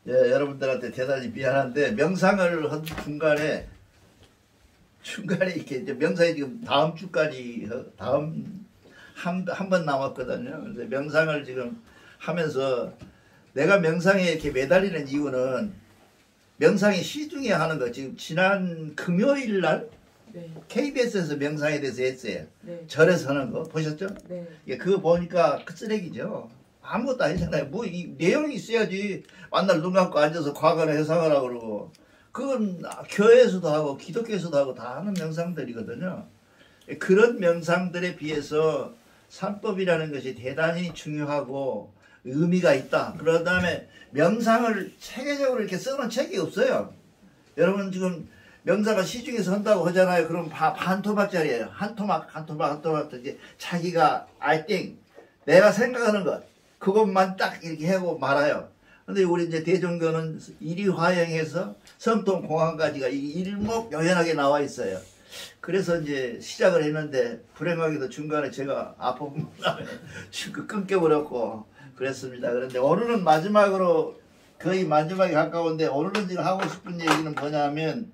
예, 여러분들한테 대단히 미안한데 명상을 한 중간에 이렇게 이제 명상이 지금 다음 주까지 다음 한 번 남았거든요. 근데 명상을 지금 하면서 내가 명상에 이렇게 매달리는 이유는 명상이 시중에 하는 거 지금 지난 금요일 날 네. KBS에서 명상에 대해서 했어요. 네. 절에서 하는 거 보셨죠? 네. 예, 그거 보니까 그 쓰레기죠. 아무것도 아니잖아요. 뭐 이 내용이 있어야지 만날 눈 감고 앉아서 과거를 회상하라고 그러고 그건 교회에서도 하고 기독교에서도 하고 다 하는 명상들이거든요. 그런 명상들에 비해서 산법이라는 것이 대단히 중요하고 의미가 있다. 그런 다음에 명상을 체계적으로 이렇게 써놓은 책이 없어요. 여러분 지금 명상을 시중에서 한다고 하잖아요. 그럼 반 토막짜리예요. 한 토막 이제 자기가 I think 내가 생각하는 것 그것만 딱 이렇게 하고 말아요. 근데 우리 이제 대종교는 일이화영해서 성통공안까지가 일목요연하게 나와 있어요. 그래서 이제 시작을 했는데 불행하게도 중간에 제가 아픈 다음에 끊겨버렸고 그랬습니다. 그런데 오늘은 마지막으로 거의 마지막에 가까운데 오늘은 지금 하고 싶은 얘기는 뭐냐면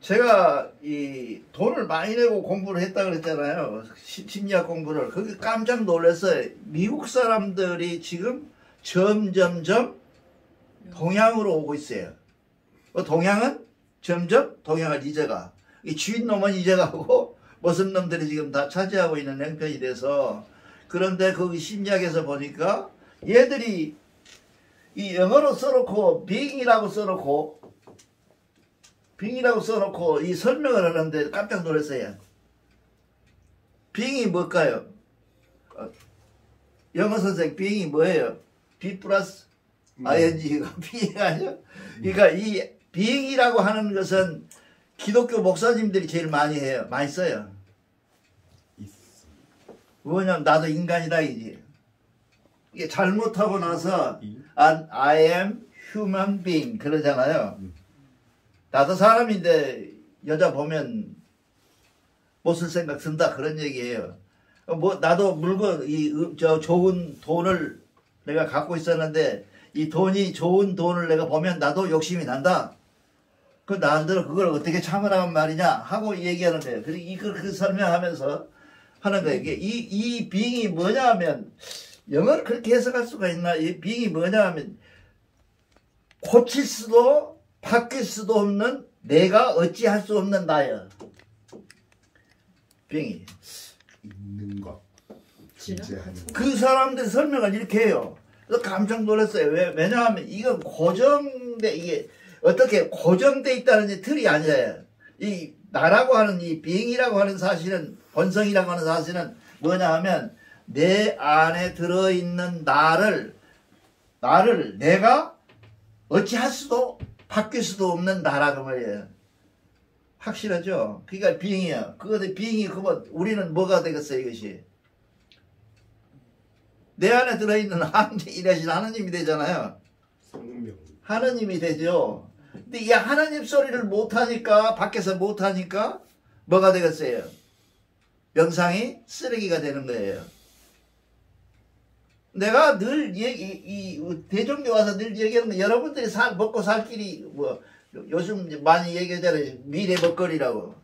제가 이 돈을 많이 내고 공부를 했다 그랬잖아요. 심리학 공부를. 그게 깜짝 놀랐어요. 미국 사람들이 지금 점점점 동양으로 오고 있어요. 동양은 점점 동양을 잊어가. 이 주인 놈은 잊어가고 무슨 놈들이 지금 다 차지하고 있는 형편이 돼서 그런데 거기 심리학에서 보니까 얘들이 이 영어로 써놓고 빙이라고 써놓고 이 설명을 하는데 깜짝 놀랐어요. 빙이 뭘까요? 영어 선생 빙이 뭐예요? B 플러스 ing가 빙이 아니요? 그러니까 이 빙이라고 하는 것은 기독교 목사님들이 제일 많이 해요. 많이 써요. 뭐냐면 나도 인간이다 이지. 이게 잘못하고 나서 I am human being 그러잖아요. 나도 사람인데 여자 보면 못 쓸 생각 든다 그런 얘기예요. 뭐 나도 물건 좋은 돈을 내가 갖고 있었는데 이 돈이 좋은 돈을 내가 보면 나도 욕심이 난다. 그 나름대로 그걸 어떻게 참으라는 말이냐 하고 얘기하는 거예요. 그리고 이걸 그 설명하면서 하는 거예요. 이 빙이 뭐냐 하면 영어를 그렇게 해석할 수가 있나? 이 빙이 뭐냐 하면 고칠 수도 바뀔 수도 없는 내가 어찌할 수 없는 나야. 빙이. 있는 것. 존재하는 것. 그 사람들 설명을 이렇게 해요. 그래서 깜짝 놀랐어요. 왜냐하면 이건 이게 어떻게 고정돼 있다는 틀이 아니에요. 이 나라고 하는 이 빙이라고 하는 사실은 본성이라고 하는 사실은 뭐냐 하면 내 안에 들어있는 나를 내가 어찌할 수도 바뀔 수도 없는 나라고 말이에요. 확실하죠? 그러니까 빙이야. 그거는 빙이 그거 우리는 뭐가 되겠어요 이것이? 내 안에 들어있는 이래신 하느님이 되잖아요. 성명. 하느님이 되죠. 근데 이 하느님 소리를 못하니까 밖에서 못하니까 뭐가 되겠어요? 명상이 쓰레기가 되는 거예요. 내가 늘 대종교 와서 늘 얘기하는 거 여러분들이 먹고 살 길이 뭐 요즘 많이 얘기하잖아요. 미래 먹거리라고.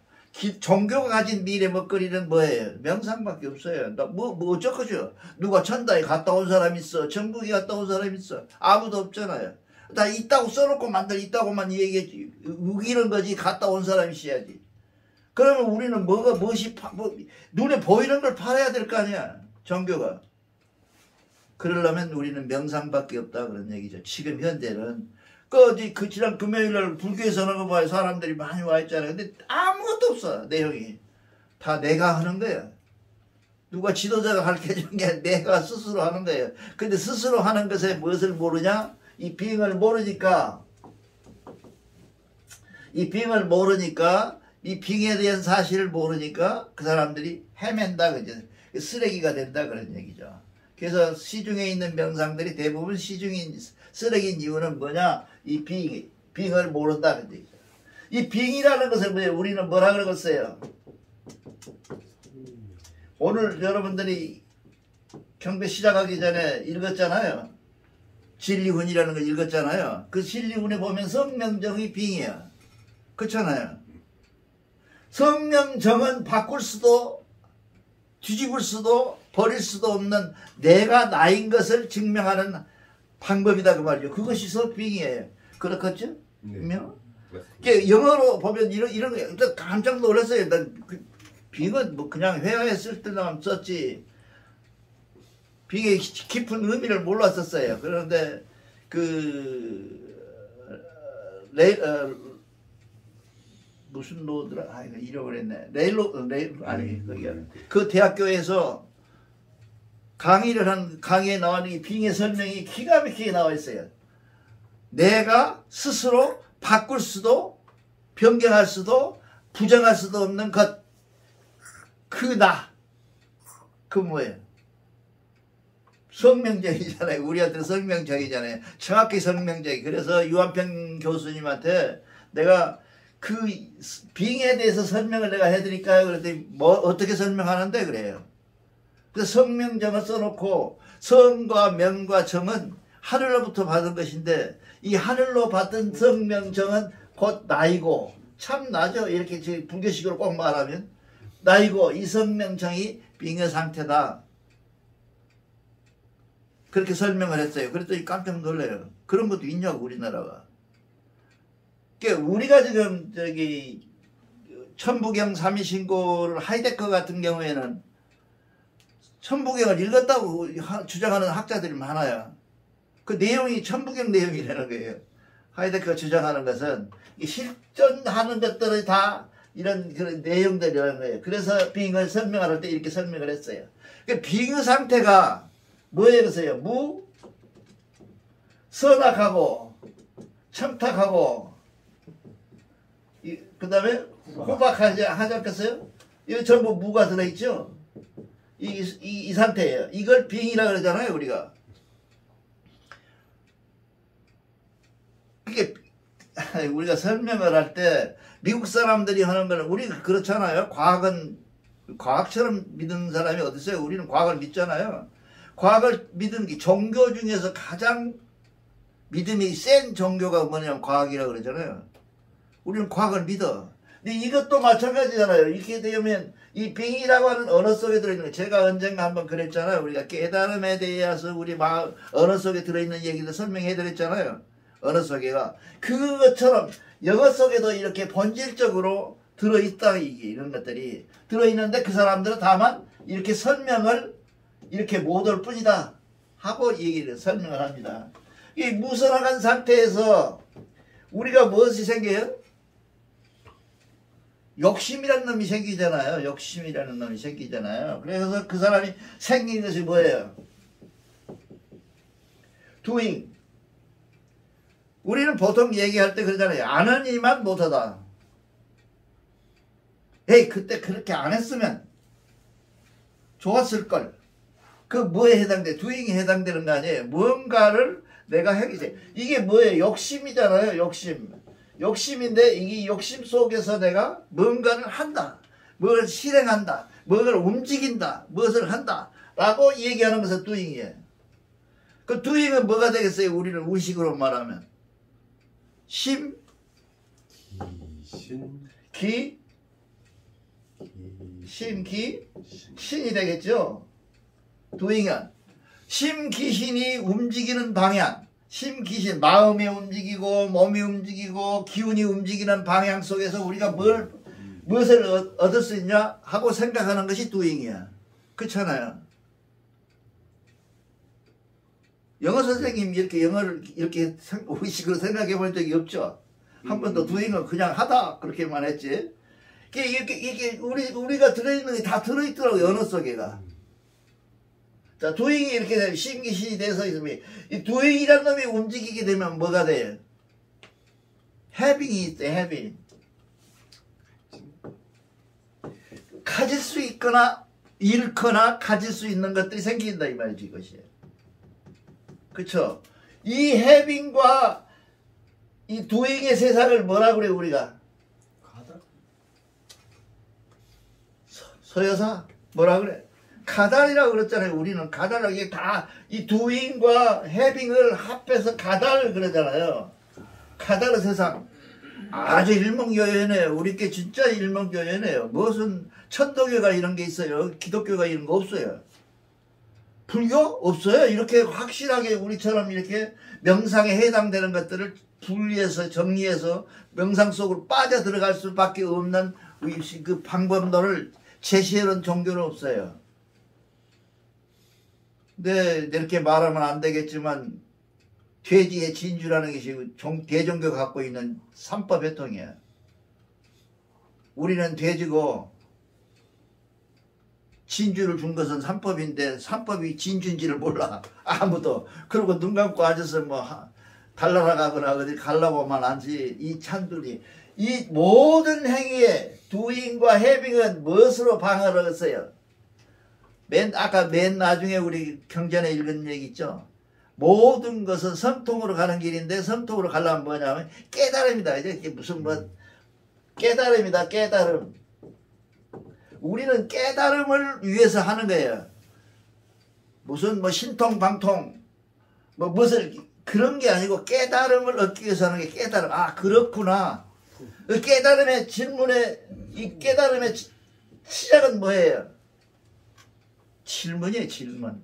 종교가 가진 미래 먹거리는 뭐예요? 명상밖에 없어요. 뭐 어쩌고죠? 누가 천당에 갔다 온 사람 있어? 천국에 갔다 온 사람 있어? 아무도 없잖아요. 다 있다고 써놓고 있다고만 얘기했지. 우기는 거지 갔다 온 사람이 있어야지. 그러면 우리는 눈에 보이는 걸 팔아야 될 거 아니야. 종교가. 그러려면 우리는 명상밖에 없다 그런 얘기죠. 지금 현재는 그 지난 금요일날 불교에서 하는 거 봐요. 사람들이 많이 와 있잖아요. 근데 아무것도 없어 내용이. 다 내가 하는 거야. 누가 지도자가 가르쳐준 게 내가 스스로 하는 거예요. 근데 스스로 하는 것에 무엇을 모르냐? 이 빙을 모르니까 이 빙에 대한 사실을 모르니까 그 사람들이 헤맨다 그죠. 쓰레기가 된다 그런 얘기죠. 그래서 시중에 있는 명상들이 대부분 쓰레기인 이유는 뭐냐? 이 빙을 모른다 그런 얘기죠. 이 빙이라는 것을 우리는 뭐라 그러겠어요? 오늘 여러분들이 경배 시작하기 전에 읽었잖아요. 진리훈이라는 걸 읽었잖아요. 그 진리훈에 보면 성명정이 빙이야. 그렇잖아요. 성명정은 바꿀 수도 뒤집을 수도 버릴 수도 없는 내가 나인 것을 증명하는 방법이다 그 말이죠. 그것이 빙이에요. 그렇겠죠? 네. 영어로 보면 이런 거 깜짝 놀랐어요. 난 빙은 뭐 그냥 회화에 쓸 때만 썼지 빙의 깊은 의미를 몰랐었어요. 그런데 무슨 로드라 잃어버렸네. 아니 그 대학교에서 강의를 한 강의에 나오는 이 빙의 설명이 기가 막히게 나와 있어요. 내가 스스로 바꿀 수도 변경할 수도 부정할 수도 없는 것, 그 나, 그 뭐예요? 성명적이잖아요. 우리한테 성명적이잖아요. 정확히 성명적이. 그래서 유한평 교수님한테 내가 그 빙에 대해서 설명을 내가 해드릴까요? 그랬더니 뭐 어떻게 설명하는데 그래요. 그래서 성명정을 써놓고 성과 명과 정은 하늘로부터 받은 것인데 이 하늘로 받은 성명정은 곧 나이고 참 나죠. 이렇게 불교식으로 꼭 말하면 나이고 이 성명정이 빙의 상태다. 그렇게 설명을 했어요. 그랬더니 깜짝 놀래요. 그런 것도 있냐고 우리나라가. 그러니까 우리가 지금 천부경 삼위신고를 하이데커 같은 경우에는 천부경을 읽었다고 주장하는 학자들이 많아요. 그 내용이 천부경 내용이라는 거예요. 하이데커가 주장하는 것은 실존하는 것들이 다 이런 그런 내용들이라는 거예요. 그래서 빙을 설명할 때 이렇게 설명을 했어요. 그러니까 빙의 상태가 뭐예요? 선악하고 청탁하고 그 다음에 호박하지 않겠어요? 이거 전부 무가 들어있죠? 이 상태예요. 이걸 빙이라 그러잖아요, 우리가. 그게 우리가 설명을 할 때 미국 사람들이 하는 거는 우리는 그렇잖아요. 과학은 과학처럼 믿는 사람이 어디 있어요? 우리는 과학을 믿잖아요. 과학을 믿는 게 종교 중에서 가장 믿음이 센 종교가 뭐냐면 과학이라고 그러잖아요. 우리는 과학을 믿어. 근데 이것도 마찬가지잖아요. 이렇게 되면 이 빙이라고 하는 언어 속에 들어있는 거, 제가 언젠가 한번 그랬잖아요. 우리가 깨달음에 대해서 우리 언어 속에 들어있는 얘기를 설명해 드렸잖아요. 언어 속에가 그것처럼 영어 속에도 이렇게 본질적으로 들어있다. 이런 것들이 들어있는데 그 사람들은 다만 이렇게 설명을 이렇게 못 올 뿐이다 하고 설명을 합니다. 이 무선화한 상태에서 우리가 무엇이 생겨요? 욕심이라는 놈이 생기잖아요. 욕심이라는 놈이 생기잖아요. 그래서 그 사람이 생긴 것이 뭐예요? doing. 우리는 보통 얘기할 때 그러잖아요. 아는 이만 못하다. 에이, 그때 그렇게 안 했으면 좋았을걸. 그 뭐에 해당돼? doing에 해당되는 거 아니에요. 무언가를 내가 해야지. 이게 뭐예요? 욕심이잖아요. 욕심인데 이 욕심 속에서 내가 뭔가를 한다. 뭘 실행한다. 뭘 움직인다. 무엇을 한다. 라고 얘기하는 것은 doing이에요. 그 doing은 뭐가 되겠어요? 우리는 의식으로 말하면. 신이 되겠죠? doing은 심기신이 움직이는 방향, 심기신, 마음이 움직이고 몸이 움직이고 기운이 움직이는 방향 속에서 우리가 무엇을 얻을 수 있냐 하고 생각하는 것이 doing이야. 그렇잖아요. 영어 선생님 이렇게 영어를 이렇게 의식으로 생각해 본 적이 없죠. 한 번도 doing은 그냥 하다 그렇게만 했지. 이게 우리가 들어있는 게 다 들어있더라고요. 언어 속에가. 자, doing이 이렇게 되면 심기신이 돼서 있으면 이 doing이라는 놈이 움직이게 되면 뭐가 돼요? having이 있대. having. 가질 수 있거나 잃거나 가질 수 있는 것들이 생긴다 이 말이지 이것이. 그쵸? 이 having과 이 doing의 세상을 뭐라 그래요 우리가? 가다? 서여사? 뭐라 그래? 가달이라고 그랬잖아요. 우리는 가달이라고 이게 다 이 doing과 having을 합해서 가달 그러잖아요. 가달의 세상. 아주 일목요연해요. 우리께 진짜 일목요연해요. 무슨 천도교가 이런 게 있어요. 기독교가 이런 거 없어요. 불교? 없어요. 이렇게 확실하게 우리처럼 이렇게 명상에 해당되는 것들을 분리해서 정리해서 명상 속으로 빠져 들어갈 수밖에 없는 그 방법론을 제시해놓은 종교는 없어요. 근데 이렇게 말하면 안 되겠지만 돼지의 진주라는 것이 대종교가 갖고 있는 삼법 회통이야. 우리는 돼지고 진주를 준 것은 삼법인데 삼법이 진주인지를 몰라. 아무도. 그리고 눈 감고 앉아서 뭐 달나라 가거나 어디 가려고만 하지. 이 찬들이 이 모든 행위에 doing과 having은 무엇으로 방어를 했어요? 아까 맨 나중에 우리 경전에 읽은 얘기 있죠. 모든 것은 성통으로 가는 길인데 성통으로 가려면 뭐냐면 깨달음이다. 이게 무슨 뭐 깨달음이다. 깨달음. 우리는 깨달음을 위해서 하는 거예요. 무슨 뭐 신통방통 뭐 무슨 그런 게 아니고 깨달음을 얻기 위해서 하는 게 깨달음. 아 그렇구나. 그 깨달음의 질문에 이 깨달음의 시작은 뭐예요? 질문이에요. 질문.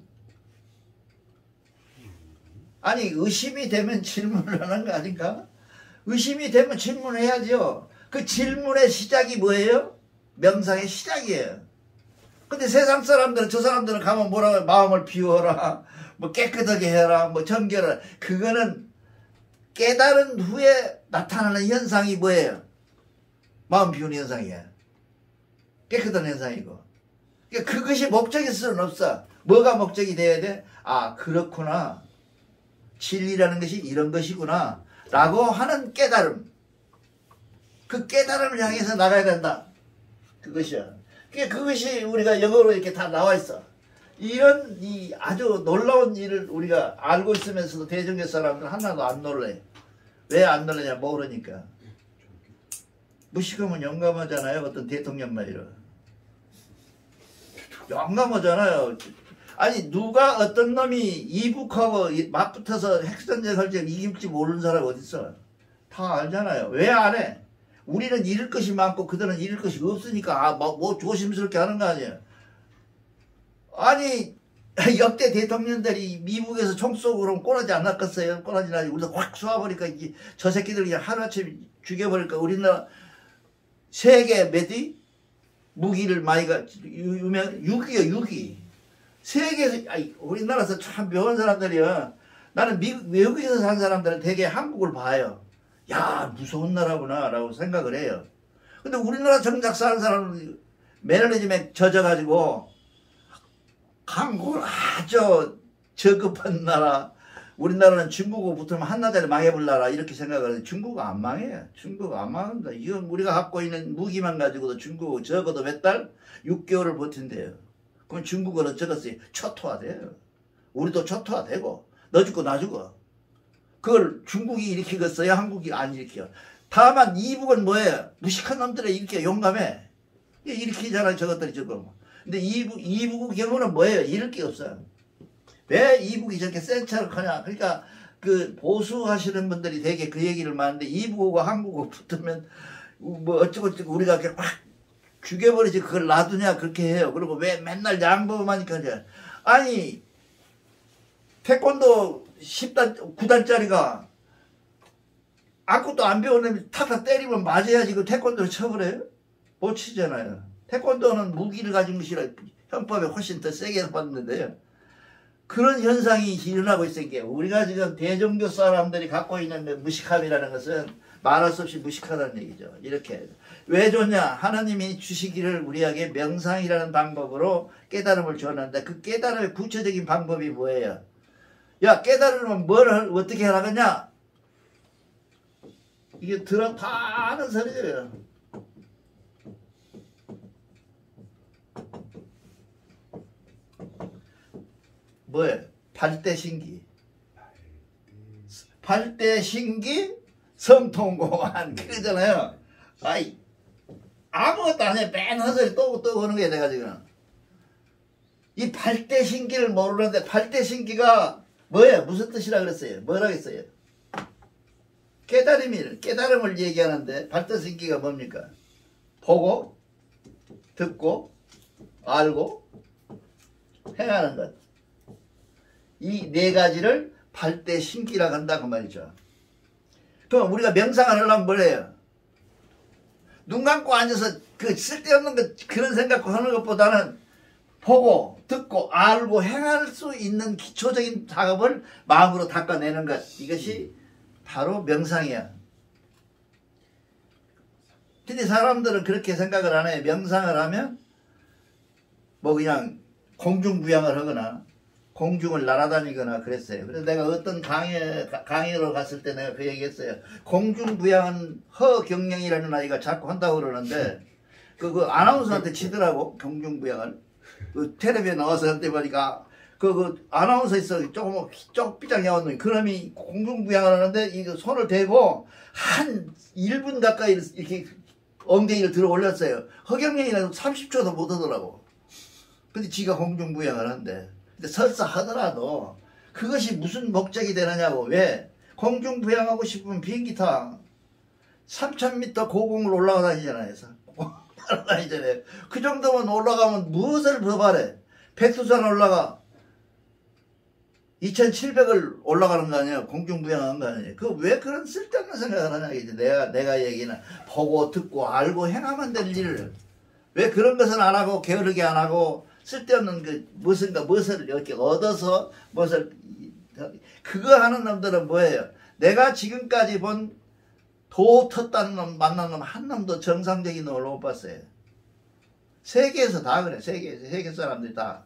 아니 의심이 되면 질문을 하는 거 아닌가? 의심이 되면 질문해야죠. 그 질문의 시작이 뭐예요? 명상의 시작이에요. 근데 세상 사람들은 저 사람들은 가면 뭐라고 해요? 마음을 비워라. 뭐 깨끗하게 해라. 뭐 정결하라. 그거는 깨달은 후에 나타나는 현상이 뭐예요? 마음 비우는 현상이에요. 깨끗한 현상이고. 그러니까 그것이 목적일 수는 없어. 뭐가 목적이 돼야 돼? 아 그렇구나. 진리라는 것이 이런 것이구나. 라고 하는 깨달음. 그 깨달음을 향해서 나가야 된다. 그것이야. 그것이 우리가 영어로 이렇게 다 나와 있어. 이런 이 아주 놀라운 일을 우리가 알고 있으면서도 대종교 사람들은 하나도 안 놀래. 왜 안 놀래냐? 모르니까. 무식하면 영감하잖아요. 어떤 대통령 말이라. 영감하잖아요. 아니 누가 어떤 놈이 이북하고 맞붙어서 핵전쟁 할 때 이길지 모르는 사람 어딨어. 다 알잖아요. 왜 안 해? 우리는 잃을 것이 많고 그들은 잃을 것이 없으니까 뭐 조심스럽게 하는 거 아니에요. 아니 역대 대통령들이 미국에서 총 쏘고 그러면 꼬라지 안 났겠어요? 꼬라지 나지. 우리가 확 쏘아버리니까 저 새끼들 그냥 하루아침에 죽여버릴까. 우리나라 세계 몇이 무기를 많이 유명 6위요 6위. 세계에서 우리나라에서 참 묘한 사람들이요. 나는 외국에서 산 사람들은 되게 한국을 봐요. 야 무서운 나라구나 라고 생각을 해요. 근데 우리나라 정작 사는 사람은 매너리즘에 젖어가지고 한국은 아주 저급한 나라. 우리나라는 중국하고 붙으면 한나라에 망해볼 나라 이렇게 생각을 해요. 중국은 안 망해요. 중국은 안 망한다. 이건 우리가 갖고 있는 무기만 가지고도 중국은 적어도 몇 달? 6개월을 버틴대요. 그럼 중국은 어쩌겠어요? 초토화돼요. 우리도 초토화되고 너 죽고 나 죽어. 그걸 중국이 일으키겠어요? 한국이 안 일으켜. 다만 이북은 뭐예요? 무식한 놈들이 이렇게 용감해. 일으키잖아요. 저것들이 지금. 근데 이북의 경우는 뭐예요? 잃을 게 없어요. 왜 이북이 저렇게 센 척을 하냐? 그러니까 그 보수하시는 분들이 되게 그 얘기를 많은데 이북하고 한국하고 붙으면 뭐 어쩌고저쩌고 우리가 그냥 확 죽여버리지 그걸 놔두냐 그렇게 해요. 그리고 왜 맨날 양보만 하니까 아니 태권도 10단 9단짜리가 아무것도 안 배우는 탁탁 때리면 맞아야지 그 태권도를 쳐버려요? 못 치잖아요. 태권도는 무기를 가진 것이라 형법에 훨씬 더 세게 받는데요. 그런 현상이 일어나고 있으니까 우리가 지금 대종교 사람들이 갖고 있는 무식함이라는 것은 말할 수 없이 무식하다는 얘기죠. 이렇게 왜 좋냐? 하나님이 주시기를 우리에게 명상이라는 방법으로 깨달음을 줬는데 그 깨달음의 구체적인 방법이 뭐예요? 야 깨달으면 뭘 어떻게 하라겠냐? 이게 다 아는 소리예요. 뭐예요? 발대신기. 발대신기 성통공안 그러잖아요. 아이 아무것도 안 해. 맨 헛소리 또 오는 거야 내가 지금. 이 발대신기를 모르는데 발대신기가 뭐예요? 무슨 뜻이라 그랬어요? 뭐라 했어요? 깨달음을 얘기하는데 발대신기가 뭡니까? 보고 듣고 알고 행하는 것. 이 네 가지를 발대신기라고 한다고 말이죠. 그럼 우리가 명상을 하려면 뭘 해요? 눈 감고 앉아서 그 쓸데없는 것 그런 생각 하는 것보다는 보고 듣고 알고 행할 수 있는 기초적인 작업을 마음으로 닦아내는 것. 이것이 바로 명상이야. 근데 사람들은 그렇게 생각을 안 해요. 명상을 하면 뭐 그냥 공중부양을 하거나 공중을 날아다니거나 그랬어요. 그래서 내가 어떤 강의로 갔을 때 내가 그 얘기했어요. 공중부양은 허경영이라는 아이가 자꾸 한다고 그러는데 그 아나운서한테 치더라고. 공중부양을 그 텔레비에 나와서 할 때 보니까 그 아나운서 있어 조금 삐짝삐짝 나왔는데 그놈이 공중부양을 하는데 이거 손을 대고 한 1분 가까이 이렇게 엉덩이를 들어 올렸어요. 허경영이는 30초도 못 하더라고. 근데 지가 공중부양을 한대. 근데 설사 하더라도 그것이 무슨 목적이 되느냐고. 왜? 공중부양하고 싶으면 비행기 타. 3000m 고공을 올라가 다니잖아요. 날아다니잖아요. 그 정도면 올라가면 무엇을 더 바래? 백두산 올라가 2700을 올라가는 거 아니에요? 공중부양한 거 아니에요? 그 왜 그런 쓸데없는 생각을 하냐 이제 내가 얘기는 보고 듣고 알고 행하면 될 일을 왜 그런 것은 안 하고 게으르게 안 하고 쓸데없는 그 무엇을 이렇게 얻어서 무엇을 그거 하는 놈들은 뭐예요? 내가 지금까지 본 도 텄다는 놈 만난 놈 한 놈도 정상적인 놈을 못 봤어요. 세계에서 다 그래. 세계 사람들이 다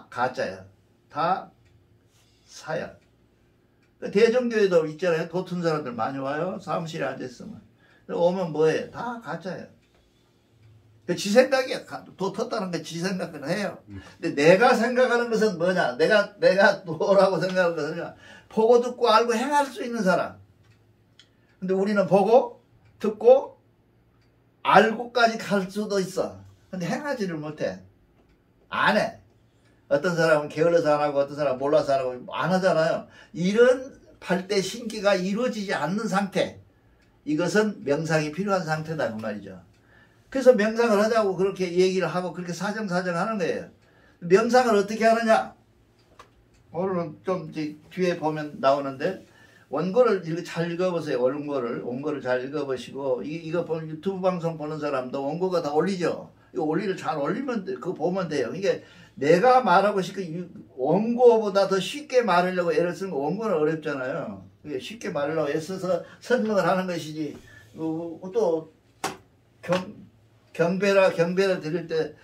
가짜야. 다 사야. 대정교회도 있잖아요. 도 튼 사람들 많이 와요. 사무실에 앉아있으면. 오면 뭐해? 다 가짜야. 지 생각이야. 도 텄다는 게 지 생각을 해요. 근데 내가 생각하는 것은 뭐냐? 내가 도라고 생각하는 것은 보고 듣고 알고 행할 수 있는 사람. 근데 우리는 보고 듣고 알고까지 갈 수도 있어. 근데 행하지를 못해. 안 해. 어떤 사람은 게을러서 안 하고 어떤 사람은 몰라서 안 하고 안 하잖아요. 이런 발대신기가 이루어지지 않는 상태. 이것은 명상이 필요한 상태다 그 말이죠. 그래서 명상을 하자고 그렇게 얘기를 하고 그렇게 사정사정 하는 거예요. 명상을 어떻게 하느냐? 오늘은 좀 뒤에 보면 나오는데 원고를 이렇게 잘 읽어보세요. 원고를 잘 읽어보시고 이거 보는 유튜브 방송 보는 사람도 원고가 다 올리죠. 이거 원리를 잘 올리면 그거 보면 돼요. 이게 내가 말하고 싶은 원고보다 더 쉽게 말하려고 애를 쓰는 거 원고는 어렵잖아요. 쉽게 말하려고 애써서 설명을 하는 것이지. 또 경배를 드릴 때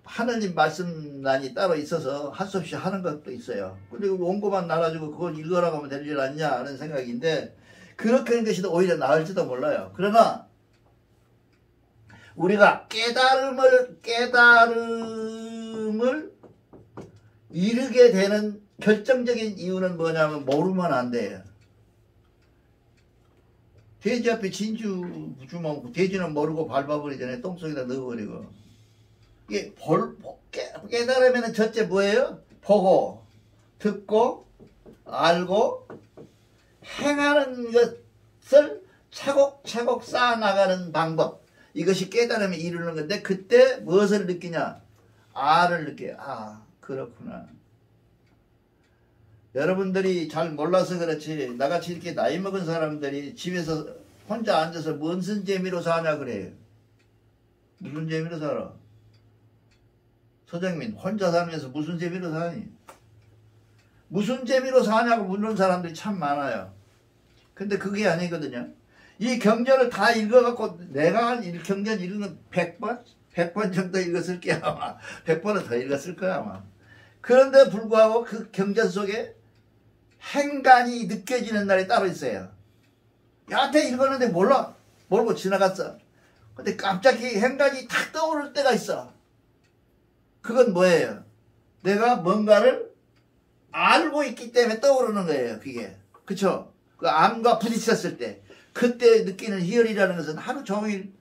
하느님 말씀란이 따로 있어서 할 수 없이 하는 것도 있어요. 근데 원고만 나가지고 그걸 읽으라고 하면 될 일 아니냐 하는 생각인데 그렇게 하는 것이 오히려 나을지도 몰라요. 그러나 우리가 깨달음을 이루게 되는 결정적인 이유는 뭐냐면 모르면 안 돼요. 돼지 앞에 진주 주면 돼지는 모르고 밟아버리잖아요. 똥속에다 넣어버리고. 이게 깨달으면 첫째 뭐예요? 보고 듣고 알고 행하는 것을 차곡차곡 쌓아나가는 방법. 이것이 깨달음에 이르는 건데 그때 무엇을 느끼냐? 아를 느껴요. 아 그렇구나. 여러분들이 잘 몰라서 그렇지 나같이 이렇게 나이 먹은 사람들이 집에서 혼자 앉아서 무슨 재미로 사냐 그래요. 무슨 재미로 살아? 소장님 혼자 살면서 무슨 재미로 사니? 무슨 재미로 사냐고 묻는 사람들이 참 많아요. 근데 그게 아니거든요. 이 경전을 다 읽어갖고 내가 한 경전 읽은 100번? 100번 정도 읽었을 게 아마 100번은 더 읽었을 거야 아마. 그런데 불구하고 그 경전 속에 행간이 느껴지는 날이 따로 있어요. 여하튼 읽었는데 몰라. 모르고 지나갔어. 근데 갑자기 행간이 탁 떠오를 때가 있어. 그건 뭐예요? 내가 뭔가를 알고 있기 때문에 떠오르는 거예요. 그게. 그쵸? 그 암과 부딪혔을 때 그때 느끼는 희열이라는 것은 하루 종일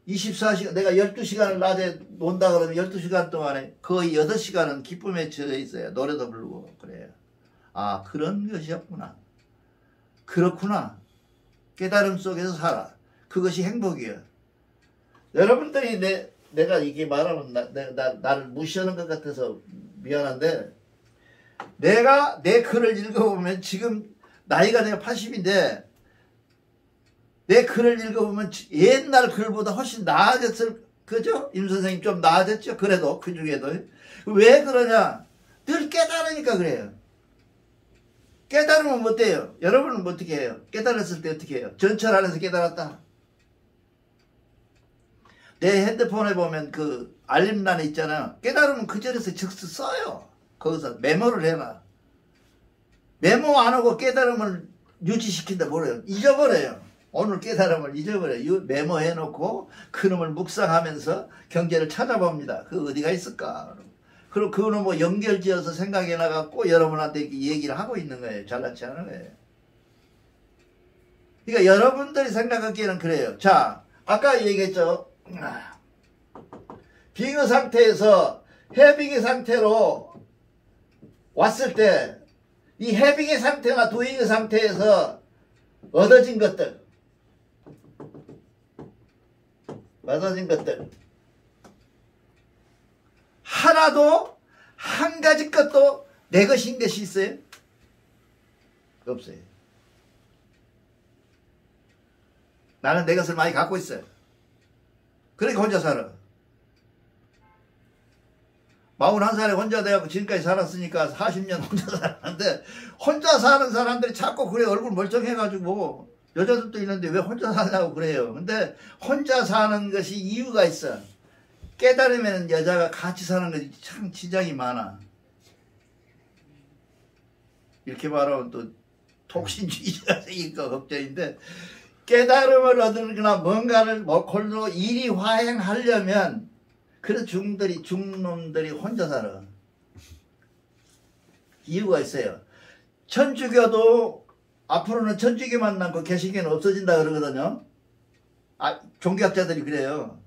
24시간, 내가 12시간을 낮에 논다 그러면 12시간 동안에 거의 8시간은 기쁨에 젖어 있어요. 노래도 부르고 그래요. 아, 그런 것이었구나. 그렇구나. 깨달음 속에서 살아. 그것이 행복이야. 여러분들이 내가 이게 말하면 나를 무시하는 것 같아서 미안한데, 내가 내 글을 읽어보면 지금 나이가 내가 80인데 내 글을 읽어보면 옛날 글보다 훨씬 나아졌을, 그죠? 임 선생님 좀 나아졌죠? 그래도 그 중에도. 왜 그러냐? 늘 깨달으니까 그래요. 깨달으면 어때요? 여러분은 어떻게 해요? 깨달았을 때 어떻게 해요? 전철 안에서 깨달았다. 내 핸드폰에 보면 그 알림란에 있잖아. 깨달으면 그 자리에서 즉시 써요. 거기서 메모를 해놔. 메모 안 하고 깨달음을 유지시킨다 뭐래요? 잊어버려요. 오늘 깨달음을 잊어버려요. 메모해놓고 그놈을 묵상하면서 경계를 찾아봅니다. 그 어디가 있을까? 그리고 그거는 뭐 연결지어서 생각해 나갖고 여러분한테 이렇게 얘기를 하고 있는 거예요. 잘났지 않은 거예요. 그러니까 여러분들이 생각하기에는 그래요. 자, 아까 얘기했죠. 빙의 상태에서 해빙의 상태로 왔을 때 이 해빙의 상태나 도잉의 상태에서 얻어진 것들 하나도 한 가지 것도 내 것인 것이 있어요? 없어요. 나는 내 것을 많이 갖고 있어요. 그러니까 혼자 살아. 41살에 혼자 돼갖고 지금까지 살았으니까 40년 혼자 살았는데, 혼자 사는 사람들이 자꾸 그래. 얼굴 멀쩡해가지고 여자들도 있는데 왜 혼자 사냐고 그래요. 근데 혼자 사는 것이 이유가 있어. 깨달으면 여자가 같이 사는 것이 참 지장이 많아. 이렇게 말하면 또 독신주의자가 생길까 걱정인데, 깨달음을 얻으거나 뭔가를 홀로 일이 화행하려면 그런 중놈들이 혼자 살아. 이유가 있어요. 천주교도 앞으로는 천주교만 남고 개신교는 없어진다 그러거든요. 종교학자들이 그래요.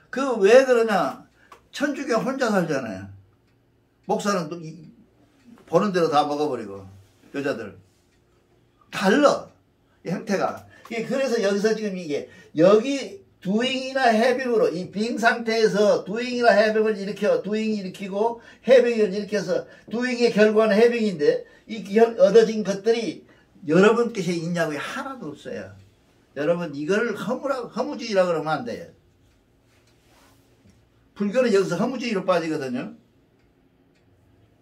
그 왜 그러냐? 천주교 혼자 살잖아요. 목사는 또 보는 대로 다 먹어버리고, 여자들 달라 이 형태가. 그래서 여기서 지금 이게 여기 두잉이나 해빙으로 이 빙 상태에서 두잉이나 해빙을 일으켜, 두잉이 일으키고 해빙을 일으켜서 두잉의 결과는 해빙인데, 이 얻어진 것들이 여러분께서 있냐고 하나도 없어요. 여러분 이걸 허무주의라고 그러면 안 돼요. 불교는 여기서 허무주의로 빠지거든요.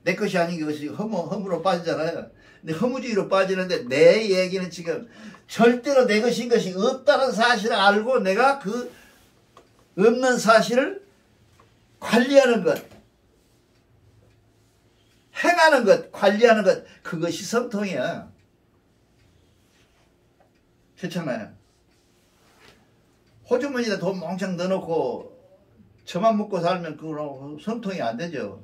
내 것이 아닌 것이 허무로 빠지잖아요. 근데 허무주의로 빠지는데, 내 얘기는 지금 절대로 내 것인 것이 없다는 사실을 알고 내가 그 없는 사실을 관리하는 것, 행하는 것, 관리하는 것, 그것이 성통이야. 그렇잖아요. 호주머니에 돈 멍청 넣어놓고 저만 먹고 살면 그거 성통이 안 되죠.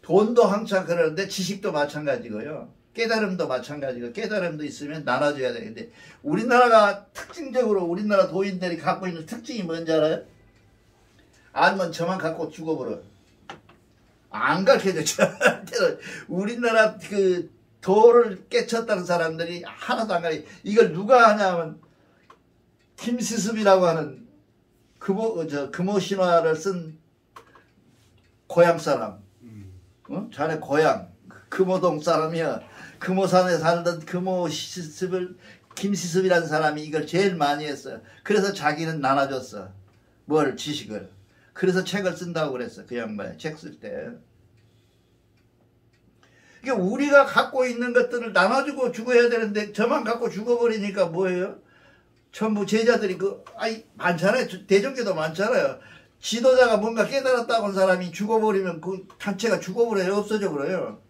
돈도 항상 그러는데 지식도 마찬가지고요. 깨달음도 마찬가지고, 깨달음도 있으면 나눠줘야 되는데, 우리나라가 특징적으로 우리나라 도인들이 갖고 있는 특징이 뭔지 알아요? 알면 저만 갖고 죽어버려. 안 가르쳐줘. 절대로. 우리나라 그 도를 깨쳤다는 사람들이 하나도 안 가르쳐. 이걸 누가 하냐면 김시습이라고 하는 금오 신화를 쓴 고향 사람. 자네 고향 금오동 사람이야. 금오산에 살던 김시습이라는 사람이 이걸 제일 많이 했어요. 그래서 자기는 나눠줬어. 뭘? 지식을. 그래서 책을 쓴다고 그랬어. 그 양반이 책 쓸 때. 그러니까 우리가 갖고 있는 것들을 나눠주고 죽어야 되는데, 저만 갖고 죽어버리니까 뭐예요? 전부 제자들이 많잖아요. 대종교도 많잖아요. 지도자가 뭔가 깨달았다고 한 사람이 죽어버리면 그 단체가 죽어버려요. 없어져 버려요.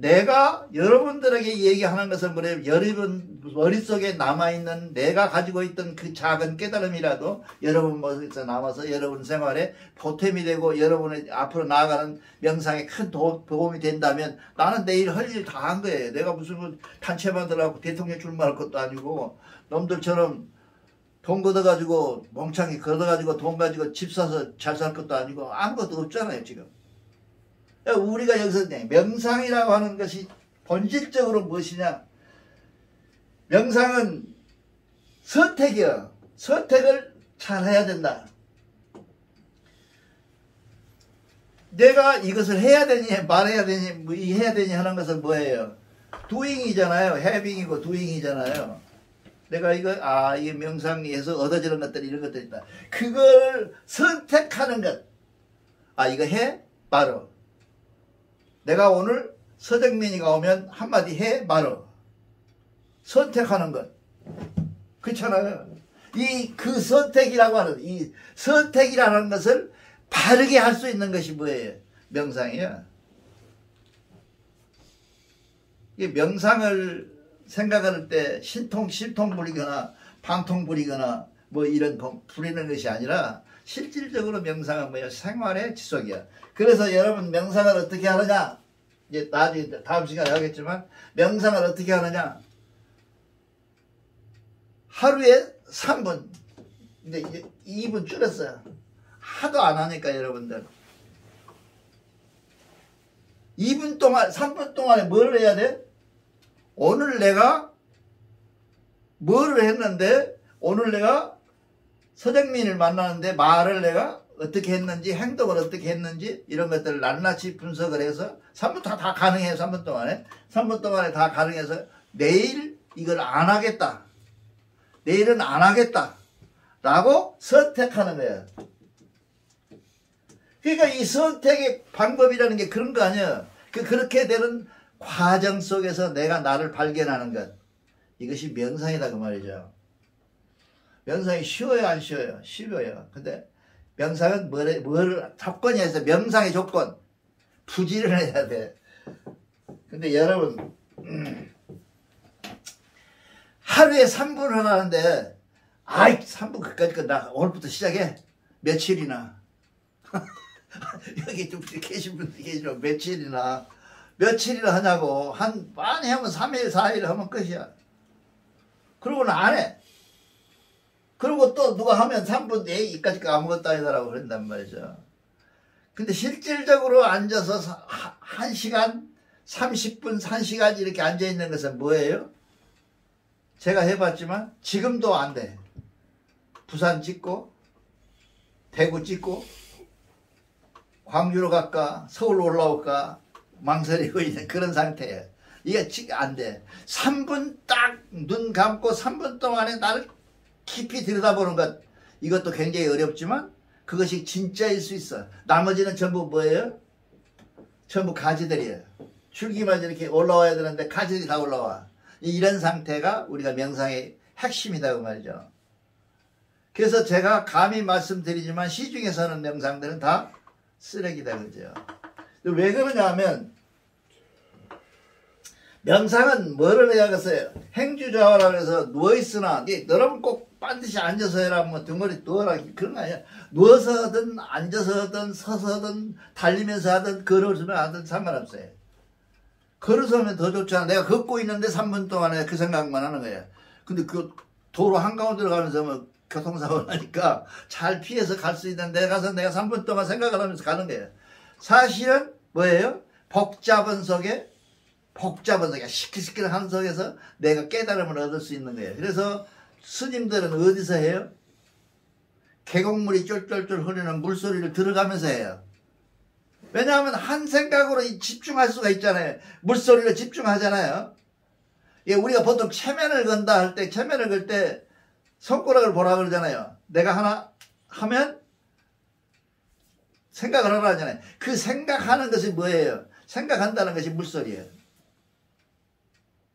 내가 여러분들에게 얘기하는 것은 뭐래요? 여러분 머릿속에 남아있는 내가 가지고 있던 그 작은 깨달음이라도 여러분 머릿속에 남아서 여러분 생활에 보탬이 되고 여러분의 앞으로 나아가는 명상에 큰 도움이 된다면 나는 내일 할 일 다 한 거예요. 내가 무슨 단체 만들라고 대통령 출마할 것도 아니고 놈들처럼 돈 걷어가지고 멍청이 걷어가지고 돈 가지고 집 사서 잘 살 것도 아니고 아무것도 없잖아요 지금. 우리가 여기서 명상이라고 하는 것이 본질적으로 무엇이냐? 명상은 선택이야. 선택을 잘 해야 된다. 내가 이것을 해야 되니 말해야 되니 뭐 해야 되니 하는 것은 뭐예요? doing이잖아요. having이고 doing이잖아요. 내가 이게 명상에서 얻어지는 것들 이런 것들이 있다. 그걸 선택하는 것. 이거 해? 바로. 내가 오늘 서정민이가 오면 한마디 해? 말어. 선택하는 것. 그렇잖아요. 그 선택이라고 하는, 이 선택이라는 것을 바르게 할 수 있는 것이 뭐예요? 명상이야. 이 명상을 생각할 때 실통 부리거나 방통 부리거나 뭐 이런 부리는 것이 아니라 실질적으로 명상은 뭐예요? 생활의 지속이야. 그래서 여러분 명상을 어떻게 하느냐? 이제 나중에 다음 시간에 하겠지만 명상을 어떻게 하느냐? 하루에 3분. 근데 이제 2분 줄였어요. 하도 안 하니까 여러분들. 2분 동안, 3분 동안에 뭘 해야 돼? 오늘 내가 뭐를 했는데, 오늘 내가 서정민을 만나는데 말을 내가 어떻게 했는지, 행동을 어떻게 했는지, 이런 것들을 낱낱이 분석을 해서 3분 다 가능해요. 3분 동안에. 3분 동안에 다 가능해서 내일 이걸 안 하겠다. 내일은 안 하겠다. 라고 선택하는 거예요. 그러니까 이 선택의 방법이라는 게 그런 거 아니에요. 그렇게 되는 과정 속에서 내가 나를 발견하는 것. 이것이 명상이다 그 말이죠. 명상이 쉬워요 안 쉬워요? 쉬워요. 근데 명상은 뭘 조건이 있어요. 명상의 조건. 부지런해야 돼. 근데 여러분 하루에 3분을 하는데 3분 그까짓 나 오늘부터 시작해. 며칠이나 여기 좀 계신 분들 계시죠. 며칠이나 하냐고. 많이 하면 3일 4일 하면 끝이야. 그러고는 안 해. 그리고 또 누가 하면 3분 이까짓 거 아무것도 아니다라고 그런단 말이죠. 근데 실질적으로 앉아서 1시간 30분 1시간 이렇게 앉아있는 것은 뭐예요? 제가 해봤지만 지금도 안 돼. 부산 찍고 대구 찍고 광주로 갈까 서울 올라올까 망설이고 있는 그런 상태예요. 이게 안 돼. 3분 딱 눈 감고 3분 동안에 나를 깊이 들여다보는 것, 이것도 굉장히 어렵지만 그것이 진짜일 수 있어. 나머지는 전부 뭐예요? 전부 가지들이에요. 줄기만 이렇게 올라와야 되는데 가지들이 다 올라와. 이런 상태가 우리가 명상의 핵심이다 그 말이죠. 그래서 제가 감히 말씀드리지만 시중에서 하는 명상들은 다 쓰레기다 그죠. 왜 그러냐 하면 명상은 뭐를 해야겠어요? 행주좌화라고 해서 누워있으나 여러분 꼭 반드시 앉아서 해라 뭐 등머리 누워라 그런 거 아니야. 누워서 하든 앉아서 하든 서서 하든 달리면서 하든 걸어서 하든 상관없어요. 걸어서 하면 더 좋잖아. 내가 걷고 있는데 3분 동안에 그 생각만 하는 거야. 근데 그 도로 한가운데로 가면서 뭐 교통사고 나니까 잘 피해서 갈 수 있는 데 가서 내가 3분 동안 생각을 하면서 가는 거예요. 사실은 뭐예요? 복잡한 속에 시끌시끌한 속에서 내가 깨달음을 얻을 수 있는 거예요. 그래서 스님들은 어디서 해요? 계곡물이 쫄쫄쫄 흐르는 물소리를 들어가면서 해요. 왜냐하면 한 생각으로 집중할 수가 있잖아요. 물소리로 집중하잖아요. 예, 우리가 보통 체면을 건다 할 때, 체면을 걸 때 손가락을 보라 그러잖아요. 내가 하나 하면 생각을 하라 하잖아요. 그 생각하는 것이 뭐예요? 생각한다는 것이 물소리예요.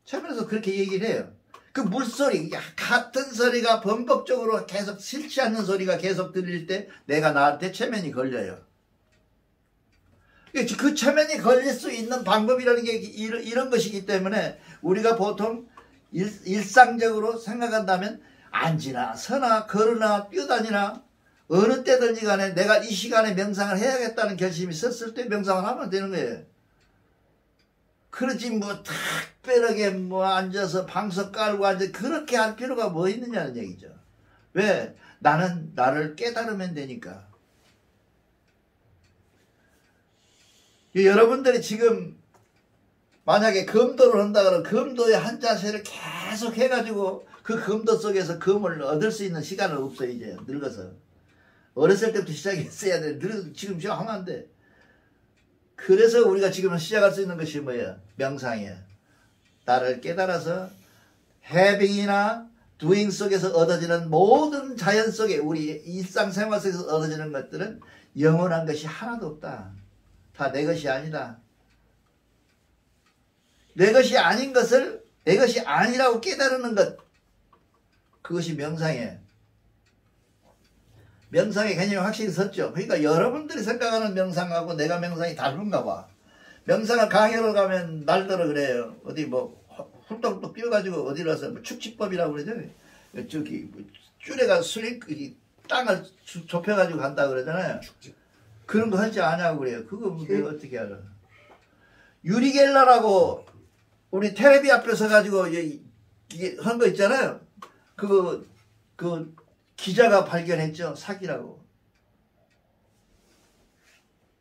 체면에서 그렇게 얘기를 해요. 그 물소리, 같은 소리가 반복적으로 계속 싫지 않는 소리가 계속 들릴 때 내가 나한테 체면이 걸려요. 그 체면이 걸릴 수 있는 방법이라는 게 이런 것이기 때문에 우리가 보통 일상적으로 생각한다면 앉으나 서나 걸으나 뛰어다니나 어느 때든지 간에 내가 이 시간에 명상을 해야겠다는 결심이 있었을 때 명상을 하면 되는 거예요. 그렇지 뭐 특별하게 뭐 앉아서 방석 깔고 앉아 그렇게 할 필요가 뭐 있느냐는 얘기죠. 왜? 나는 나를 깨달으면 되니까. 여러분들이 지금 만약에 검도를 한다 그러면 검도의 한 자세를 계속 해가지고 그 검도 속에서 검을 얻을 수 있는 시간은 없어요. 이제 늙어서. 어렸을 때부터 시작했어야 돼. 지금 시작하면 안 돼. 그래서 우리가 지금 시작할 수 있는 것이 뭐예요? 명상이에요. 나를 깨달아서 having이나 doing 속에서 얻어지는 모든 자연 속에 우리 일상생활 속에서 얻어지는 것들은 영원한 것이 하나도 없다. 다 내 것이 아니다. 내 것이 아닌 것을 내 것이 아니라고 깨달는 것, 그것이 명상이에요. 명상의 개념이 확실히 섰죠. 그러니까 여러분들이 생각하는 명상하고 내가 명상이 다른가 봐. 명상을 강의를 가면 날더러 그래요. 어디 뭐 훌떡훌떡 뛰어가지고 어디 가서 뭐 축지법이라고 그러죠. 저기 줄에가 땅을 좁혀가지고 간다 그러잖아요. 그런 거 하지 않냐고 그래요. 그거 내가 어떻게 알아. 유리겔라라고 우리 텔레비 앞에 서가지고 이게 한 거 있잖아요. 그 기자가 발견했죠. 사기라고.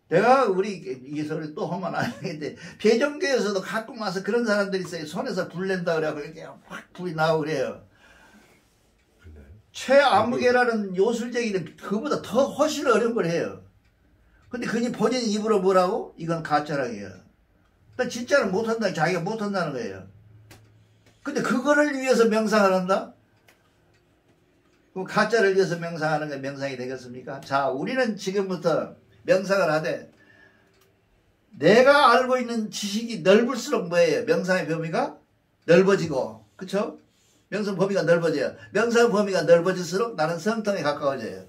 내가 우리 이게 소리 또 하면 안 되는데 배정교에서도 가끔 와서 그런 사람들이 있어요. 손에서 불 낸다 그래갖고 이렇게 확 불이 나오고 그래요. 최아무개라는 요술쟁이는 그보다 더 훨씬 어려운 걸 해요. 근데 그니 본인 입으로 뭐라고? 이건 가짜라고요. 나 진짜는 못한다. 자기가 못한다는 거예요. 근데 그거를 위해서 명상을 한다? 그럼 가짜를 위해서 명상하는 게 명상이 되겠습니까? 자, 우리는 지금부터 명상을 하되 내가 알고 있는 지식이 넓을수록 뭐예요? 명상의 범위가 넓어지고, 그쵸? 명상 범위가 넓어져요. 명상 범위가 넓어질수록 나는 성통에 가까워져요.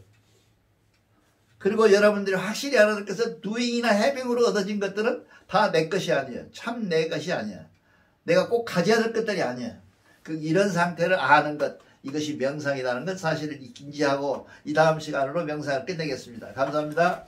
그리고 여러분들이 확실히 알아둘 것은 doing이나 having으로 얻어진 것들은 다 내 것이 아니에요. 참 내 것이 아니야. 내가 꼭 가져야 될 것들이 아니야. 이런 상태를 아는 것, 이것이 명상이라는 것 사실을 인지하고 이 다음 시간으로 명상을 끝내겠습니다. 감사합니다.